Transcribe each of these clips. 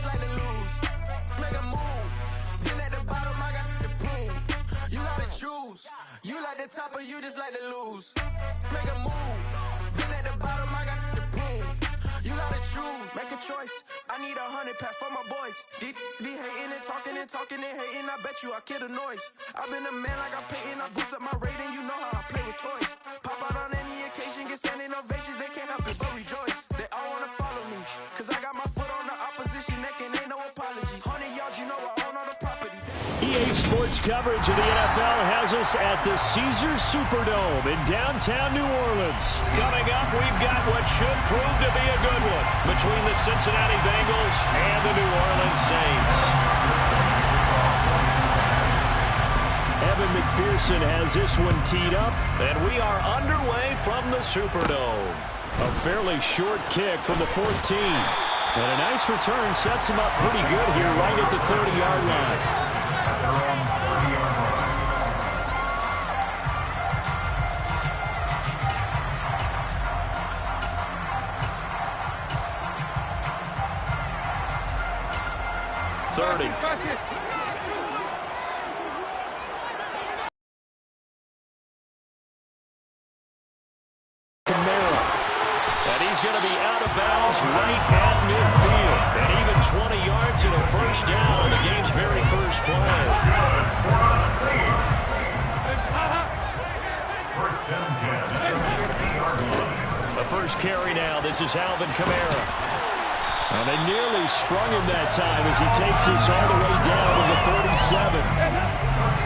just like to lose. Make a move. Then at the bottom, I got to prove. You gotta choose. You like the top or you just like to lose. Make a move. Then at the bottom, I got to prove. You gotta choose. Make a choice. I need 100 pack for my boys. Be hating and talking and talking and hating. I bet you I kill the noise. I've been a man like I'm Peyton. I boost up my rating. You know how I play with toys. Pop out on any occasion, get standing ovations. They can't help it but rejoice. They all wanna follow me, cause I got my foot on the opposition neck and ain't no apologies. 100 yards, you know I own all the property. EA Sports coverage of the NFL has us at the Caesars Superdome in downtown New Orleans. Coming up, we've got what should prove to be a good one between the Cincinnati Bengals and the New Orleans Saints. Evan McPherson has this one teed up. And we are underway from the Superdome. A fairly short kick from the 14. And a nice return sets him up pretty good here right at the 30-yard line. He's going to be out of bounds right at midfield. And even 20 yards and a first down on the game's very first play. The first carry now. This is Alvin Kamara. And they nearly sprung him that time as he takes this all the way down to the 37.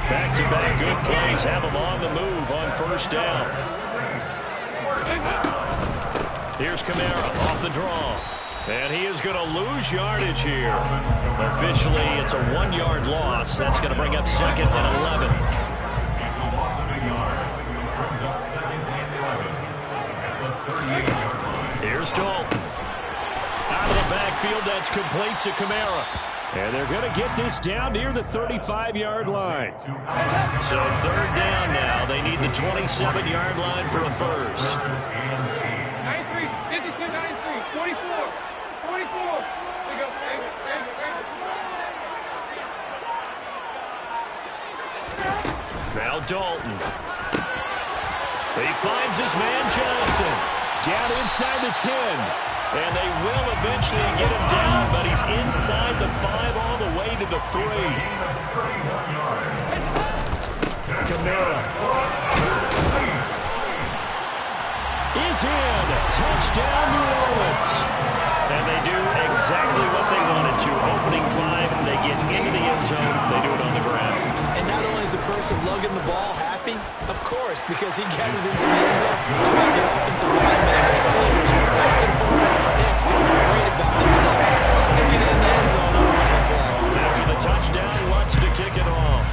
Back-to-back good plays have him on the move on first down. Here's Kamara off the draw. And he is going to lose yardage here. Officially, it's a 1-yard loss. That's going to bring up second and 11. Here's Dalton. Out of the backfield, that's complete to Kamara. And they're going to get this down near the 35-yard line. So third down now. They need the 27-yard line for a first. 93, 52, 93, 44, 44. Now Dalton. He finds his man Johnson. Down inside the 10. And they will eventually get him down, but he's inside the 5 all the way to the 3. Kamara is in. Touchdown, New Orleans. And they do exactly what they wanted to. Opening drive, they get into the end zone. They do it on the ground. And not only is the person lugging the ball happy, of course, because he got it into the end zone. How about the offensive linemen and receivers who are back and forth? They have to feel great about themselves. Sticking it in the end zone on a running play. After the touchdown, he wants to kick it off.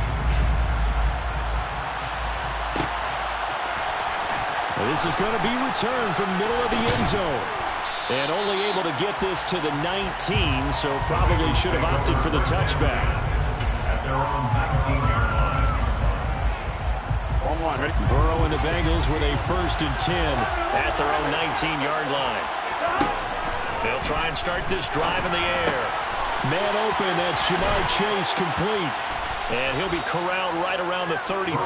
This is going to be returned from middle of the end zone. And only able to get this to the 19, so probably should have opted for the touchback. At their own 19-yard line. Burrow and the Bengals with a 1st and 10. At their own 19-yard line. They'll try and start this drive in the air. Man open, that's Jamar Chase complete. And he'll be corralled right around the 34.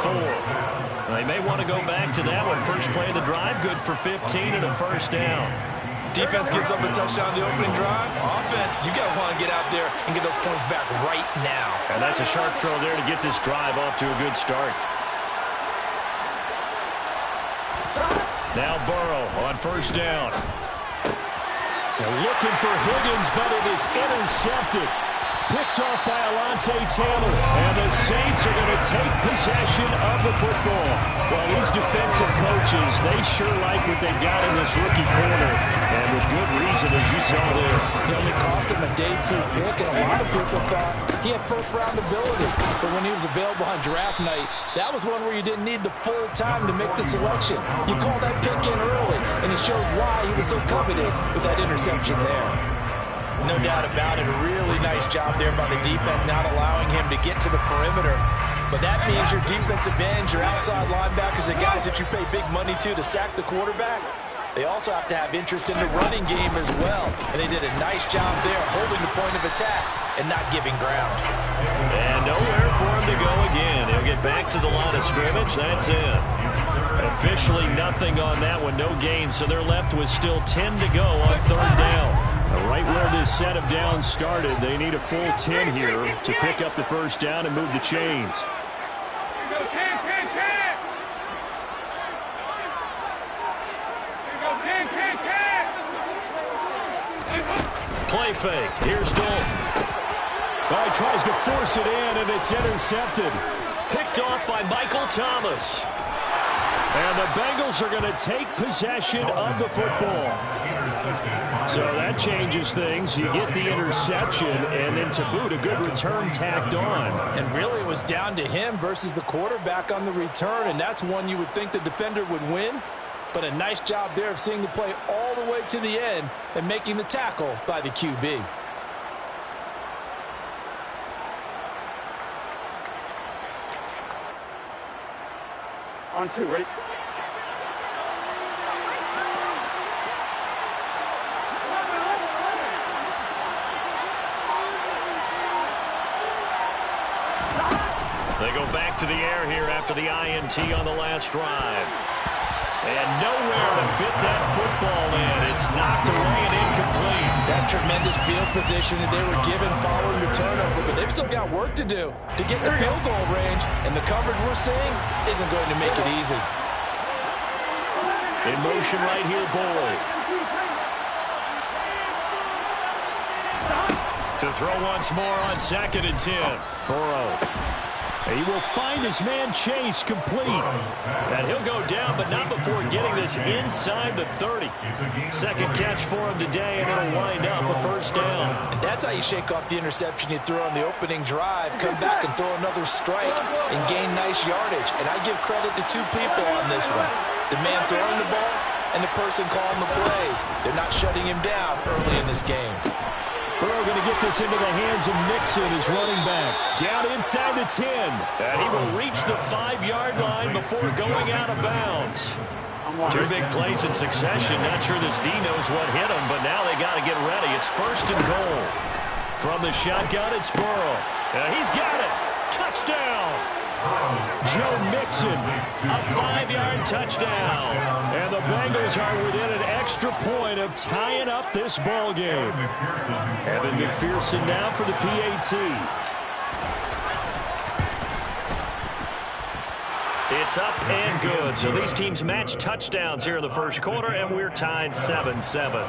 They may want to go back to that one. First play of the drive, good for 15 and a first down. Defense gives up the touchdown on the opening drive. Offense, you got to want to get out there and get those points back right now. And that's a sharp throw there to get this drive off to a good start. Now Burrow on first down. They're looking for Higgins, but it is intercepted. Picked off by Alontae Taylor. And the Saints are going to take possession of the football. Well, these defensive coaches, they sure like what they got in this rookie corner. And with good reason, as you saw there. It only cost him a day 2 pick, and a lot of people thought he had first-round ability. But when he was available on draft night, that was one where you didn't need the full time to make the selection. You call that pick in early, and it shows why he was so coveted with that interception there. No doubt about it. A really nice job there by the defense, not allowing him to get to the perimeter. But that means your defensive ends, your outside linebackers, the guys that you pay big money to sack the quarterback, they also have to have interest in the running game as well. And they did a nice job there holding the point of attack and not giving ground. And nowhere for him to go again. He'll get back to the line of scrimmage. That's it. Officially nothing on that one. No gain. So they're left with still 10 to go on third down. Right where this set of downs started, they need a full 10 here to pick up the first down and move the chains. Play fake. Here's Dalton. He tries to force it in, and it's intercepted. Picked off by Michael Thomas. And the Bengals are going to take possession of the football. So that changes things. You get the interception, and then to boot, a good return tacked on. And really, it was down to him versus the quarterback on the return, and that's one you would think the defender would win. But a nice job there of seeing the play all the way to the end and making the tackle by the QB. On two, ready? They go back to the air here after the INT on the last drive. And nowhere to fit that football in. It's knocked away and incomplete. That tremendous field position that they were given following the turnover, but they've still got work to do to get the field goal range, and the coverage we're seeing isn't going to make it easy. In motion right here, Boyd. To throw once more on 2nd and 10. Burrow. He will find his man Chase complete. And he'll go down, but not before getting this inside the 30. Second catch for him today, and it'll wind up a first down. And that's how you shake off the interception you threw on the opening drive, come back and throw another strike and gain nice yardage. And I give credit to two people on this one. The man throwing the ball and the person calling the plays. They're not shutting him down early in this game. Burrow going to get this into the hands of Mixon, his running back. Down inside the 10. And he will reach the 5-yard line before going out of bounds. Two big plays in succession. Not sure this D knows what hit him, but now they got to get ready. It's 1st and goal. From the shotgun, it's Burrow. And he's got it. Touchdown. Joe Mixon, a 5-yard touchdown. And the Bengals are within an extra point of tying up this ball game. Evan McPherson now for the PAT. It's up and good. So these teams match touchdowns here in the first quarter, and we're tied 7-7.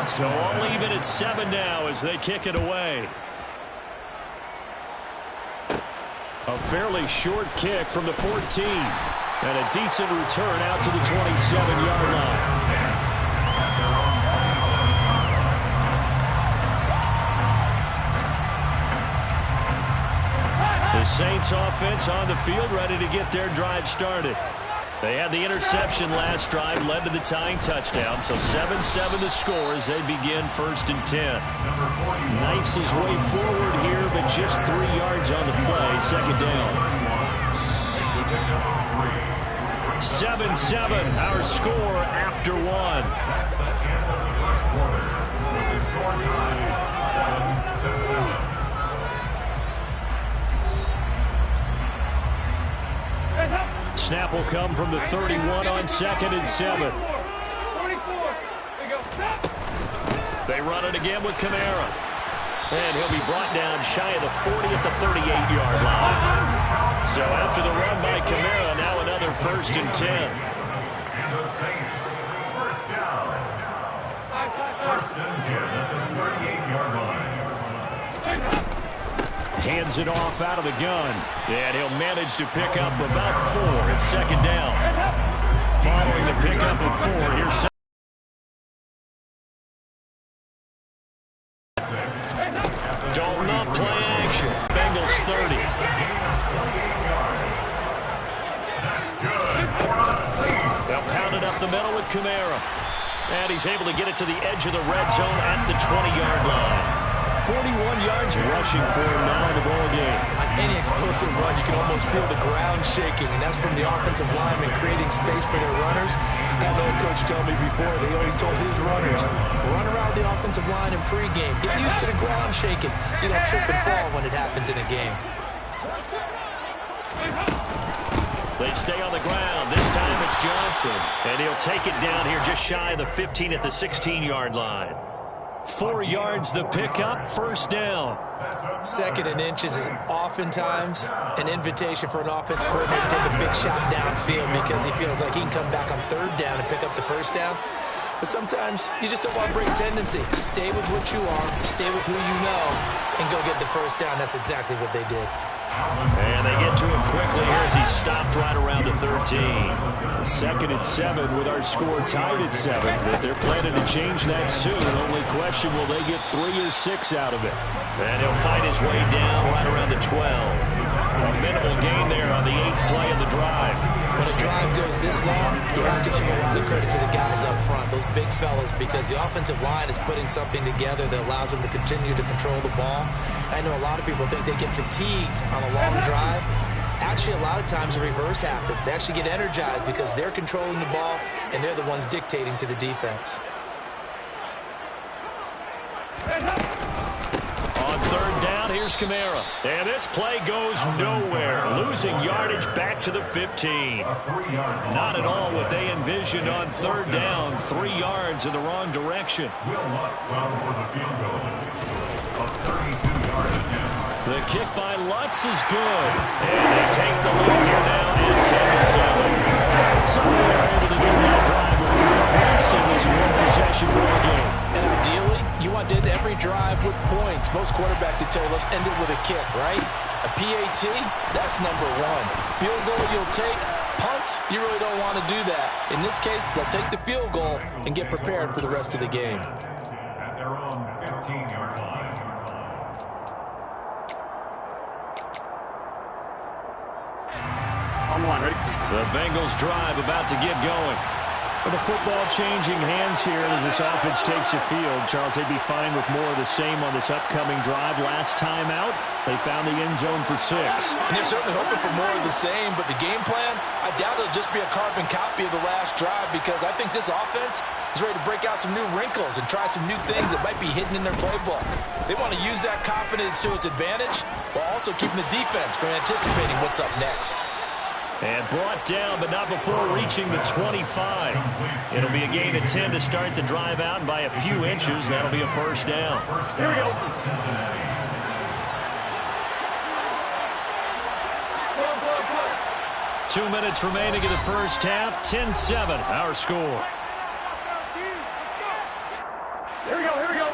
So all even at 7 now as they kick it away. A fairly short kick from the 14. And a decent return out to the 27-yard line. The Saints offense on the field ready to get their drive started. They had the interception last drive, led to the tying touchdown. So 7-7 the score as they begin 1st and 10. Knifes his way forward here, but just 3 yards on the play. 2nd down. 7-7, our score after 1. Snap will come from the 31 on 2nd and 7. They run it again with Kamara. And he'll be brought down shy of the 40 at the 38-yard line. So after the run by Kamara, now another 1st and 10. And the Saints, first down. 1st and 10 at the 38-yard line. Hands it off out of the gun. And he'll manage to pick up about 4. It's 2nd down. Following the pickup of 4, here's Dalton off play action. Bengals 30. They'll pound it up the middle with Kamara. And he's able to get it to the edge of the red zone at the 20-yard line. 41 yards rushing for him now in the ball game. On any explosive run, you can almost feel the ground shaking, and that's from the offensive linemen creating space for their runners. I had an old coach tell me before, they always told his runners, run around the offensive line in pregame. Get used to the ground shaking so you don't trip and fall when it happens in a game. They stay on the ground. This time it's Johnson. And he'll take it down here just shy of the 15 at the 16-yard line. 4 yards the pickup, first down. 2nd and inches is oftentimes an invitation for an offense coordinator to take a big shot downfield because he feels like he can come back on 3rd down and pick up the 1st down. But sometimes you just don't want to break tendency. Stay with what you are, stay with who you know, and go get the 1st down. That's exactly what they did. And they get to him quickly here as he stopped right around the 13. 2nd and 7 with our score tied at 7. But they're planning to change that soon. Only question, will they get 3 or 6 out of it? And he'll fight his way down right around the 12. A minimal gain there on the 8th play of the drive. When a drive goes this long, you have to give a lot of credit to the guys up front, those big fellas, because the offensive line is putting something together that allows them to continue to control the ball. I know a lot of people think they get fatigued on a long drive. Actually, a lot of times the reverse happens. They actually get energized because they're controlling the ball, and they're the ones dictating to the defense. On 3rd down, here's Kamara. And this play goes nowhere. Losing yardage back to the 15. Not at all what they envisioned on 3rd down. 3 yards in the wrong direction. Will Lutz on for the field goal. A 32-yard attempt. The kick by Lutz is good. And they take the lead here now at 10-7. So they're able to get that drive with 3 points in this one-possession ball game. And ideally, you want to end every drive with points. Most quarterbacks would tell you, let's end it with a kick, right? A PAT, that's number 1. Field goal you'll take. Punts, you really don't want to do that. In this case, they'll take the field goal and get prepared for the rest of the game. At their own 15-yard line. On one, ready? The Bengals drive about to get going. With the football changing hands here as this offense takes the field. Charles, they'd be fine with more of the same on this upcoming drive. Last time out, they found the end zone for 6. And they're certainly hoping for more of the same, but the game plan, I doubt it'll just be a carbon copy of the last drive because I think this offense is ready to break out some new wrinkles and try some new things that might be hidden in their playbook. They want to use that confidence to its advantage while also keeping the defense from anticipating what's up next. And brought down, but not before reaching the 25. It'll be a gain of 10 to start the drive out, and by a few inches, that'll be a first down. Here we go. Cincinnati. 2 minutes remaining in the first half. 10-7, our score. Here we go, here we go.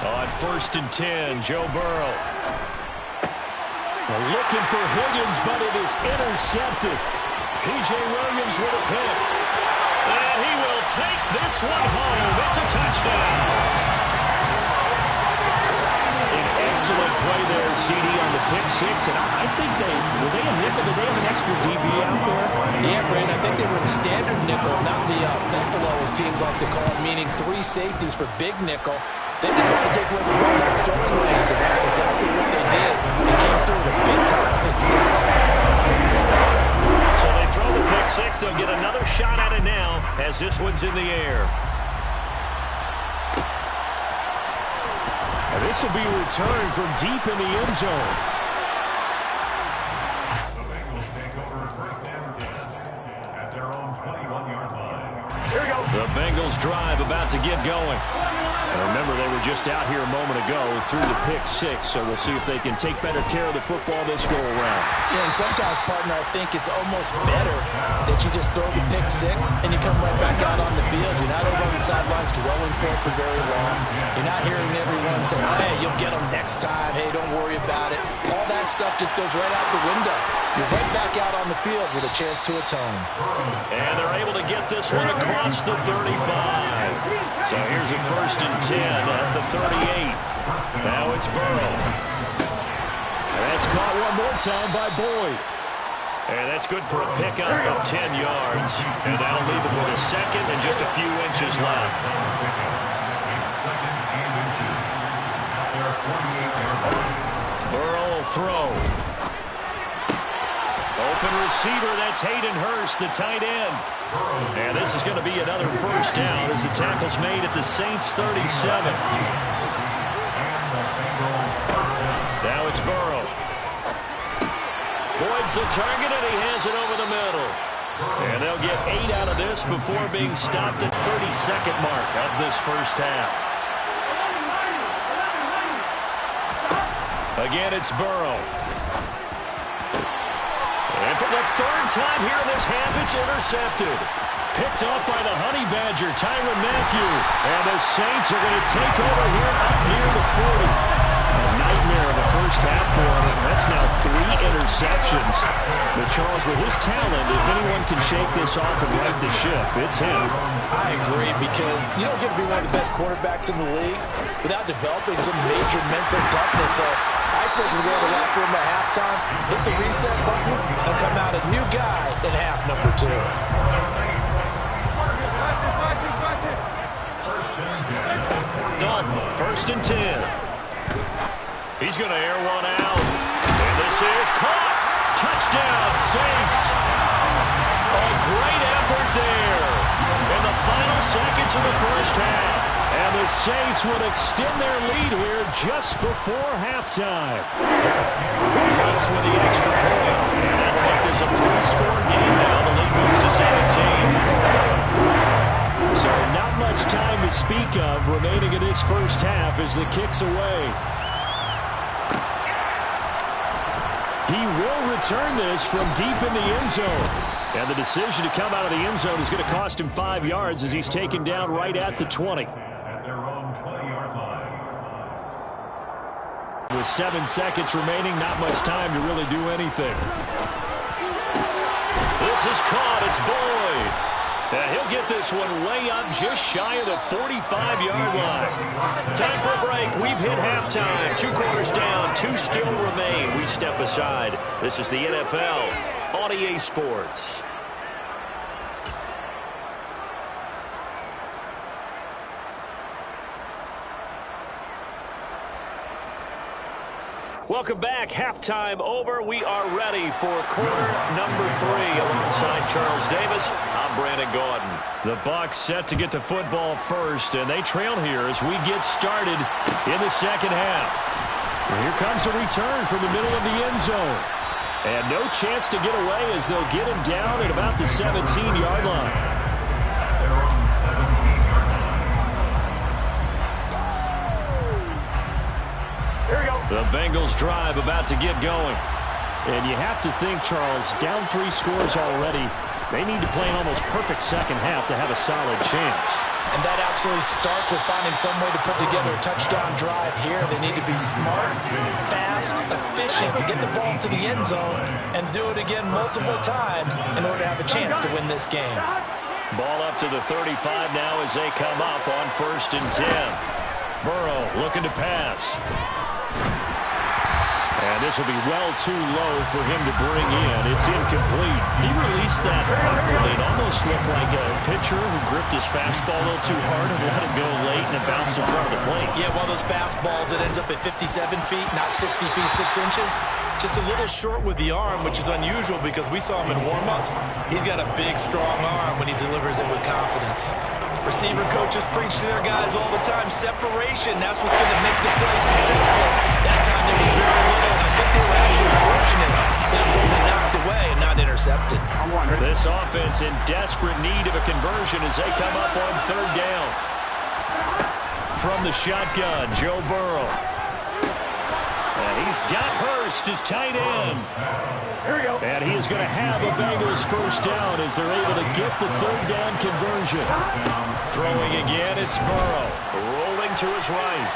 On 1st and 10, Joe Burrow. They're looking for Higgins, but it is intercepted. P.J. Williams with a pick. And he will take this one home. It's a touchdown. Excellent play there, CD, on the pick 6. And I think were they a nickel? Did they have an extra DB out there? Yeah, Brandon, I think they were in standard nickel, not the buffalo, as teams like to call it, meaning 3 safeties for big nickel. They just want to take away the runback's throwing lanes, and that's exactly what they did. They came through with a big-time pick 6. So they throw the pick 6. They'll get another shot at it now as this one's in the air. And this will be returned from deep in the end zone. The Bengals take over 1st and 10 at their own 21-yard line. Here we go. The Bengals drive about to get going. And remember, they were just out here a moment ago through the pick 6, so we'll see if they can take better care of the football this go around. Yeah, and sometimes, partner, I think it's almost better that you just throw the pick 6 and you come right back out on the field. You're not over on the sidelines dwelling for very long. You're not hearing everyone say, hey, you'll get them next time. Hey, don't worry about it. All that stuff just goes right out the window. You're right back out on the field with a chance to atone. And they're able to get this one across the 35. So here's a 1st and 10 at the 38. Now it's Burrow. And that's caught one more time by Boyd. And that's good for a pickup of 10 yards. And that'll leave him with a second and just a few inches left. Burrow will throw. Open receiver, that's Hayden Hurst, the tight end. And this is going to be another first down as the tackle's made at the Saints 37. Now it's Burrow. Boyd's the target, and he has it over the middle. And they'll get 8 out of this before being stopped at 30-second mark of this first half. Again, it's Burrow. And for the third time here in this half, it's intercepted. Picked off by the Honey Badger, Tyrann Mathieu. And the Saints are going to take over here up near the 40. A nightmare of a first half for him. That's now 3 interceptions. But Charles, with his talent, if anyone can shake this off and right the ship, it's him. I agree, because you don't get to be one of the best quarterbacks in the league without developing some major mental toughness. So I expect him to go to the locker room at halftime, hit the reset button, and come out a new guy in half number 2. Dalton, 1st and 10. He's going to air one out. And this is caught. Touchdown, Saints. A great effort there in the final seconds of the first half. And the Saints would extend their lead here just before halftime. That's with the extra point. And that'll make this a 3-score game now. The lead moves to 17. So not much time to speak of remaining in this first half as the kick's away. He will return this from deep in the end zone. And the decision to come out of the end zone is going to cost him 5 yards as he's taken down right at the 20. At their own 20-yard line. With 7 seconds remaining, not much time to really do anything. This is caught. It's Boyd. And he'll get this one way up just shy of the 45-yard line. Time for a break. We've hit halftime. 2 quarters down. 2 still remain. We step aside. This is the NFL on EA Sports. Welcome back. Halftime over. We are ready for quarter number 3. Alongside Charles Davis, I'm Brandon Gaudin. The Bucs set to get the football first, and they trail here as we get started in the second half. Well, here comes a return from the middle of the end zone. And no chance to get away as they'll get him down at about the 17-yard line. The Bengals drive about to get going. And you have to think, Charles, down 3 scores already. They need to play an almost perfect second half to have a solid chance. And that absolutely starts with finding some way to put together a touchdown drive here. They need to be smart, fast, efficient to get the ball to the end zone and do it again multiple times in order to have a chance to win this game. Ball up to the 35 now as they come up on 1st and 10. Burrow looking to pass. And this will be well too low for him to bring in. It's incomplete. He released that awkwardly. It almost looked like a pitcher who gripped his fastball a little too hard and let it go late, and it bounced in front of the plate. Yeah, one of those fastballs that ends up at 57 feet, not 60 feet, 6 inches. Just a little short with the arm, which is unusual because we saw him in warm-ups. He's got a big, strong arm when he delivers it with confidence. Receiver coaches preach to their guys all the time. Separation, that's what's going to make the play successful. That time there was very little, and I think they were actually fortunate that it was only knocked away and not intercepted. This offense in desperate need of a conversion as they come up on 3rd down. From the shotgun, Joe Burrow. And he's got Hurst, his tight end. Here we go. And he is going to have a Bengals first down as they're able to get the 3rd down conversion. Throwing again, it's Burrow. Rolling to his right.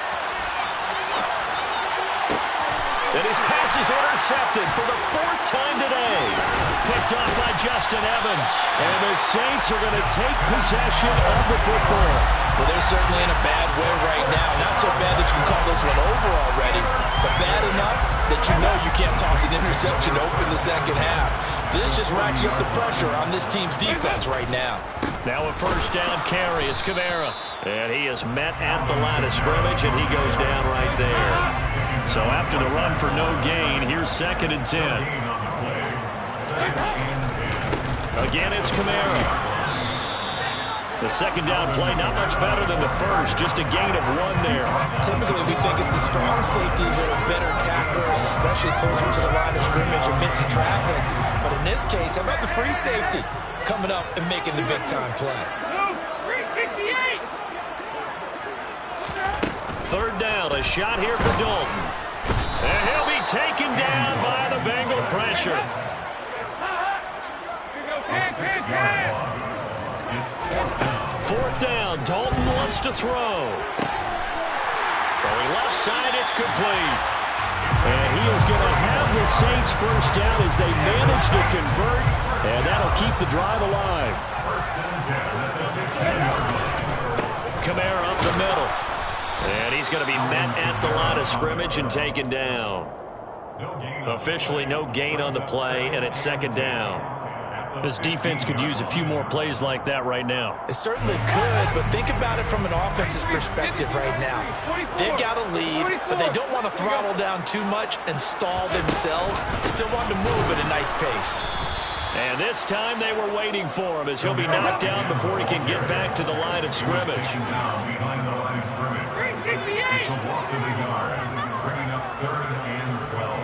And his pass is intercepted for the 4th time today. Picked off by Justin Evans. And the Saints are going to take possession of the football. Well, they're certainly in a bad way right now. Not so bad that you can call this one over already, but bad enough that you know you can't toss an interception to open the second half. This just ratchets up the pressure on this team's defense right now. Now a first down carry. It's Kamara. And he is met at the line of scrimmage, and he goes down right there. So after the run for no gain, here's 2nd and 10. Again, it's Kamara. The second down play, not much better than the first, just a gain of 1 there. Typically, we think it's the strong safeties that are better tacklers, especially closer to the line of scrimmage amidst traffic. But in this case, how about the free safety coming up and making the big-time play? 3rd down, a shot here for Dalton. And he'll be taken down by the Bengal pressure. Fourth down, Dalton wants to throw. Throwing left side, it's complete. And he is going to have the Saints first down as they manage to convert, and that'll keep the drive alive. Kamara up the middle. And he's going to be met at the line of scrimmage and taken down. Officially no gain on the play, and it's 2nd down. This defense could use a few more plays like that right now. It certainly could, but think about it from an offense's perspective right now. They've got a lead, but they don't want to throttle down too much and stall themselves. Still want to move at a nice pace. And this time they were waiting for him as he'll be knocked down before he can get back to the line of scrimmage. Behind the line of scrimmage. It's a loss of a yard, bringing up 3rd and 12.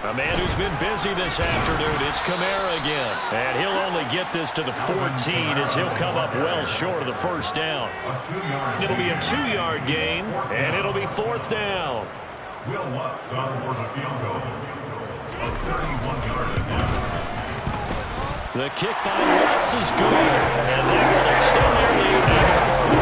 A man who's been busy this afternoon, it's Kamara again. And he'll only get this to the 14 as he'll come up well short of the first down. It'll be a 2-yard gain, and it'll be 4th down. Will Lutz on for the field goal. A 31-yard attempt. The kick by Lutz is good, and they will extend their lead even further.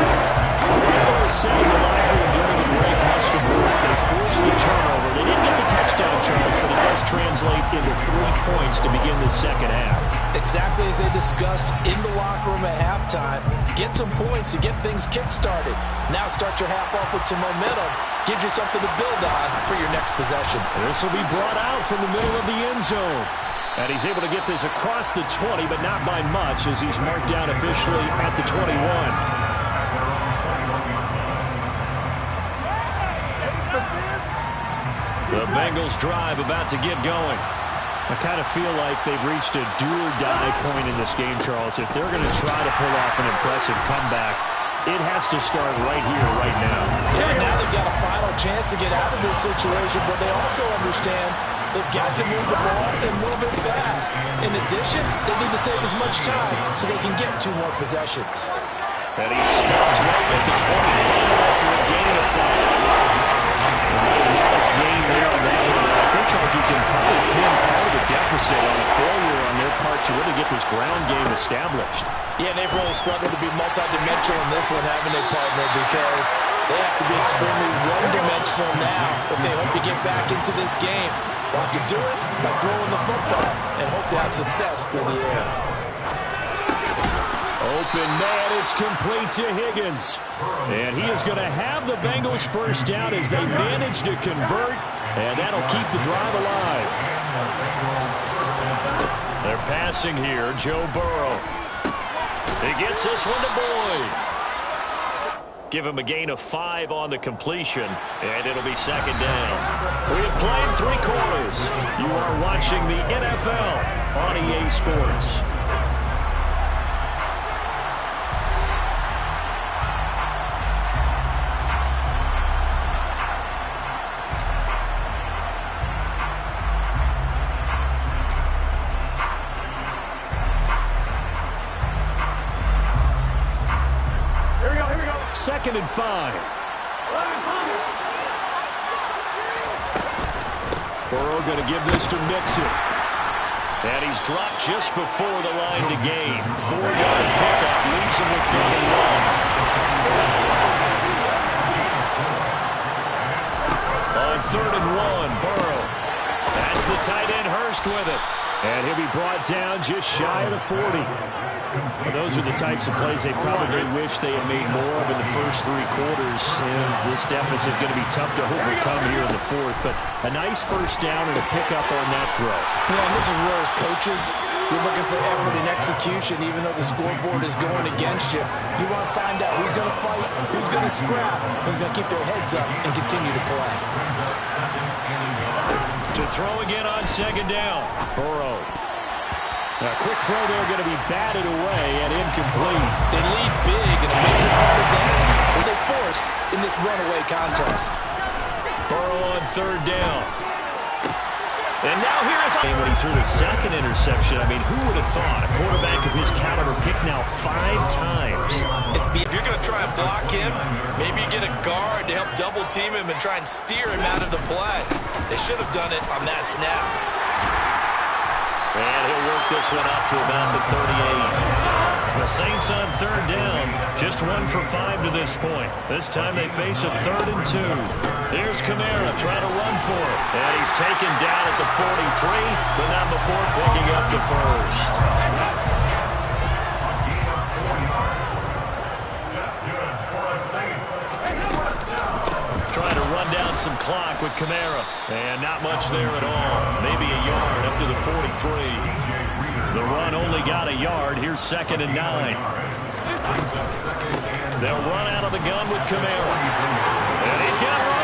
Well, saying the locker room during the break must have worked. They forced the turnover. They didn't get the touchdown, Charles, but it does translate into 3 points to begin the second half. Exactly as they discussed in the locker room at halftime. Get some points to get things kick-started. Now start your half off with some momentum. Gives you something to build on for your next possession. This will be brought out from the middle of the end zone. And he's able to get this across the 20, but not by much as he's marked down officially at the 21. The Bengals drive about to get going. I kind of feel like they've reached a do-or-die point in this game, Charles. If they're going to try to pull off an impressive comeback, it has to start right here, right now. Yeah, now they've got a final chance to get out of this situation, but they also understand they've got to move the ball and move it fast. In addition, they need to save as much time so they can get 2 more possessions. And he stopped right at the 25 after a gain of 5. Nice game there on that one. I think, Charles, you can probably pin part of the deficit on a failure on their part to really get this ground game established. Yeah, they've really struggled to be multidimensional in this one, haven't they, partner? Because they have to be extremely one-dimensional now if they hope to get back into this game. They'll have to do it by throwing the football and hope to have success through the air. Open man, it's complete to Higgins. And he is going to have the Bengals first down as they manage to convert, and that'll keep the drive alive. They're passing here, Joe Burrow. He gets this one to Boyd. Give him a gain of 5 on the completion, and it'll be 2nd down. We have played 3 quarters. You are watching the NFL on EA Sports. Second and 5. Burrow going to give this to Mixon. And he's dropped just before the line to gain. 4-yard pickup leaves him with 3rd and 1. On 3rd and 1, Burrow. That's the tight end Hurst with it. And he'll be brought down just shy of the 40. Well, those are the types of plays they probably wish they had made more of in the first 3 quarters. And this deficit going to be tough to overcome here in the 4th. But a nice first down and a pickup on that throw. Yeah, and this is where as coaches, you're looking for effort and execution, even though the scoreboard is going against you. You want to find out who's going to fight, who's going to scrap, who's going to keep their heads up and continue to play. To throw again on 2nd down. Burrow. A quick throw there going to be batted away and incomplete. They lead big in a major part of that that they forced in this runaway contest. Burrow on 3rd down. And now here is when he threw the 2nd interception. I mean, who would have thought a quarterback of his caliber picked now 5 times? If you're going to try and block him, maybe you get a guard to help double team him and try and steer him out of the play. They should have done it on that snap. And he'll work this one out to about the 38. The Saints on 3rd down. Just 1 for 5 to this point. This time they face a 3rd and 2. Here's Kamara trying to run for it. And he's taken down at the 43, but not before picking up the first. Trying to run down some clock with Kamara. And not much there at all. Maybe a yard up to the 43. The run only got a yard. Here's 2nd and 9. They'll run out of the gun with Kamara. And he's got room.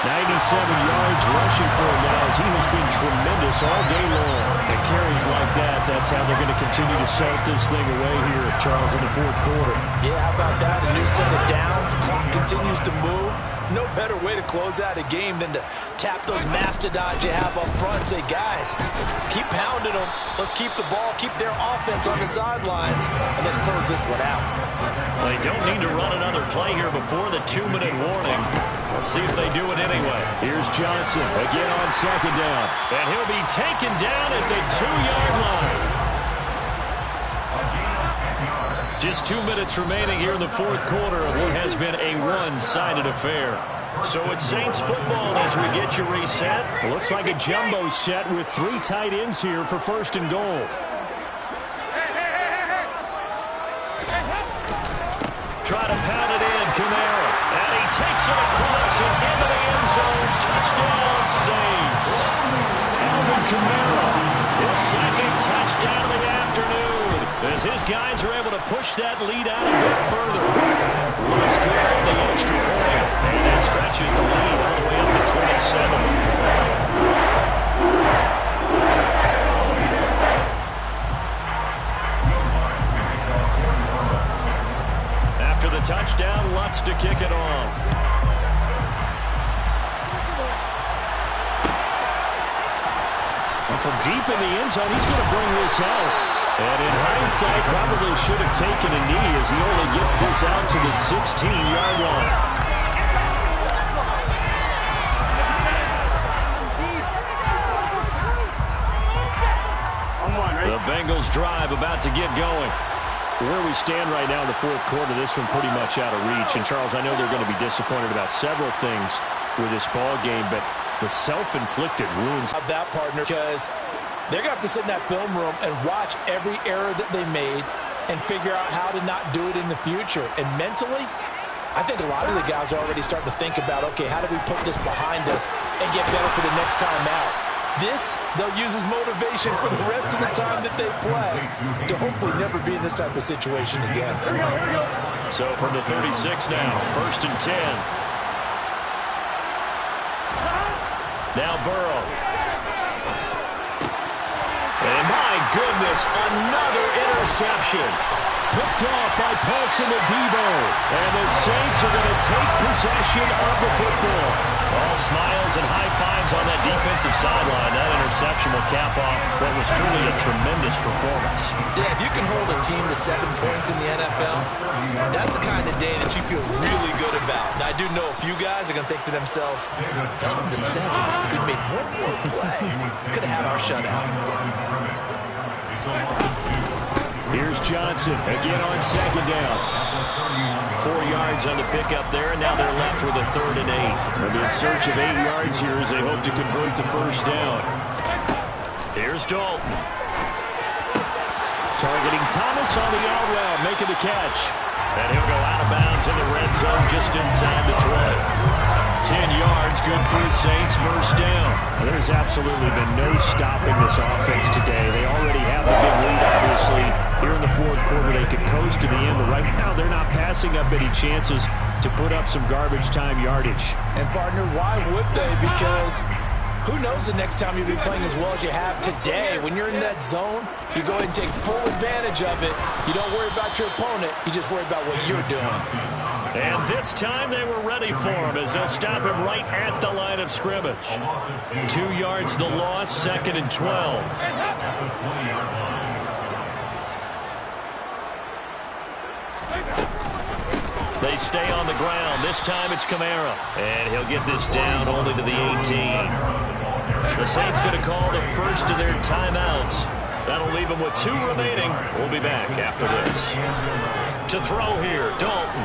97 yards rushing for him now as he has been tremendous all day long. And carries like that, that's how they're going to continue to salt this thing away here, Charles, in the 4th quarter. Yeah, how about that? A new set of downs. Clock continues to move. No better way to close out a game than to tap those mastodons you have up front and say, guys, keep pounding them. Let's keep the ball, keep their offense on the sidelines, and let's close this one out. They don't need to run another play here before the 2-minute warning. Let's see if they do it anyway. Here's Johnson again on 2nd down. And he'll be taken down at the 2-yard line. Just 2 minutes remaining here in the 4th quarter of what has been a one-sided affair. So it's Saints football as we get you reset. Looks like a jumbo set with 3 tight ends here for 1st and goal. Try to pound it in, Kamara. And he takes it across and into the end zone. Touchdown, Saints. Alvin Kamara, his 2nd touchdown of the afternoon. As his guys are able to push that lead out a bit further. Let's go on the extra point. And that stretches the lead all the way up to 27. After the touchdown, Lutz to kick it off. From deep in the end zone, he's going to bring this out. And in hindsight, probably should have taken a knee as he only gets this out to the 16-yard line. The Bengals drive about to get going. Where we stand right now in the 4th quarter, this one pretty much out of reach. And, Charles, I know they're going to be disappointed about several things with this ball game, but the self-inflicted wounds. That partner, because they're going to have to sit in that film room and watch every error that they made and figure out how to not do it in the future. And mentally, I think a lot of the guys are already starting to think about, okay, how do we put this behind us and get better for the next time out? This, they'll use as motivation for the rest of the time that they play to hopefully never be in this type of situation again. So from the 36 now, 1st and 10. Now Burrow. And my goodness, another interception. Picked off by Paulson Adebo. And the Saints are going to take possession of the football. All smiles and high fives on that defensive sideline. That interception will cap off what was truly a tremendous performance. Yeah, if you can hold a team to 7 points in the NFL, that's the kind of day that you feel really good about. And I do know a few guys are going to think to themselves, held them to 7. If we'd made one more play, could have had our shutout. Here's Johnson again on second down. 4 yards on the pickup there, and now they're left with a 3rd and 8. They'll be in search of 8 yards here as they hope to convert the first down. Here's Dalton. Targeting Thomas on the out route, making the catch. And he'll go out of bounds in the red zone just inside the 20. 10 yards, good for the Saints, first down. There's absolutely been no stopping this offense today. They already have the big lead, obviously. Here in the fourth quarter, they could coast to the end, but right now they're not passing up any chances to put up some garbage time yardage. And, partner, why would they? Because who knows the next time you'll be playing as well as you have today. When you're in that zone, you go ahead and take full advantage of it. You don't worry about your opponent. You just worry about what you're doing. And this time they were ready for him as they'll stop him right at the line of scrimmage. 2 yards the loss, 2nd and 12. They stay on the ground. This time it's Kamara. And he'll get this down only to the 18. The Saints going to call the first of their timeouts. That'll leave them with 2 remaining. We'll be back after this. To throw here, Dalton.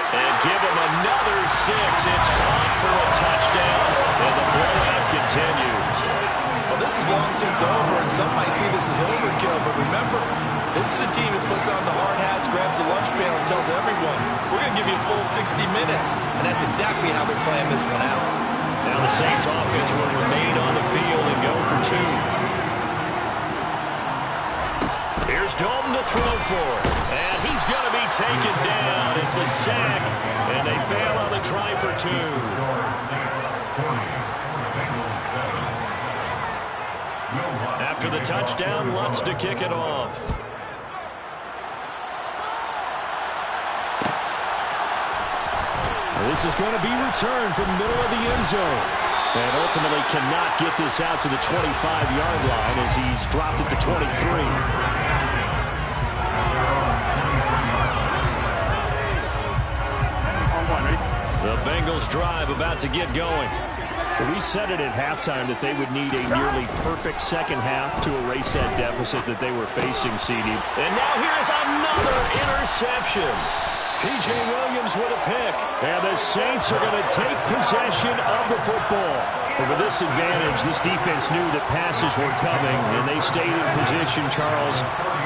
And give him another 6. It's caught for a touchdown. And the blowout continues. Well, this is long since over, and some might see this as overkill. But remember, this is a team that puts on the hard hats, grabs the lunch pail, and tells everyone, we're going to give you a full 60 minutes. And that's exactly how they're playing this one out. Now the Saints offense will remain on the field and go for 2. Here's Dalton to throw for. And he's going to be taken down. It's a sack. And they fail on the try for 2. After the touchdown, Lutz to kick it off. This is going to be returned from the middle of the end zone. And ultimately cannot get this out to the 25-yard line as he's dropped at the 23. The Bengals drive about to get going. We said it at halftime that they would need a nearly perfect second half to erase that deficit that they were facing, CD. And now here's another interception. P.J. Williams with a pick. And the Saints are going to take possession of the football. But with this advantage, this defense knew that passes were coming, and they stayed in position, Charles,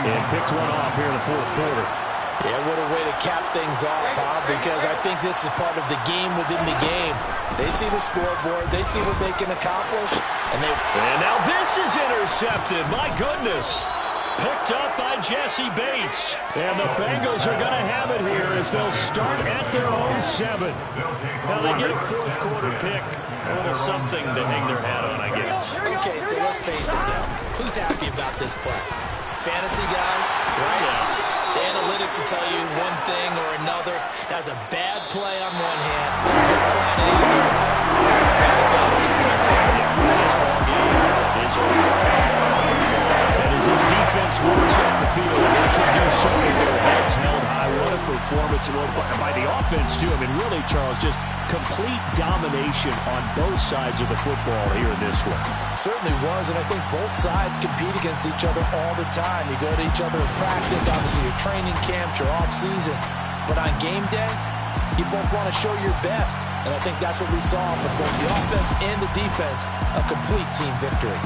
and picked one off here in the fourth quarter. Yeah, what a way to cap things off, huh? Because I think this is part of the game within the game. They see the scoreboard. They see what they can accomplish. And now this is intercepted. My goodness. Picked up by Jesse Bates. And the Bengals are going to have it here as they'll start at their own 7. Now they get a fourth quarter pick. A little something to hang their hat on, I guess. Okay, so let's face it now. Who's happy about this play? Fantasy guys, right? Yeah. The analytics will tell you one thing or another. That's a bad play on one hand, a good play on the other. It's all about the fantasy points here. This ball game is over. And as this defense works off the field, they should do so with their heads held high. What a performance by the offense, too. I mean, really, Charles, just complete domination on both sides of the football here in this one. certainly was, and I think both sides compete against each other all the time. You go to each other in practice, obviously your training camps, your off-season, but on game day, you both want to show your best, and I think that's what we saw from both the offense and the defense, a complete team victory.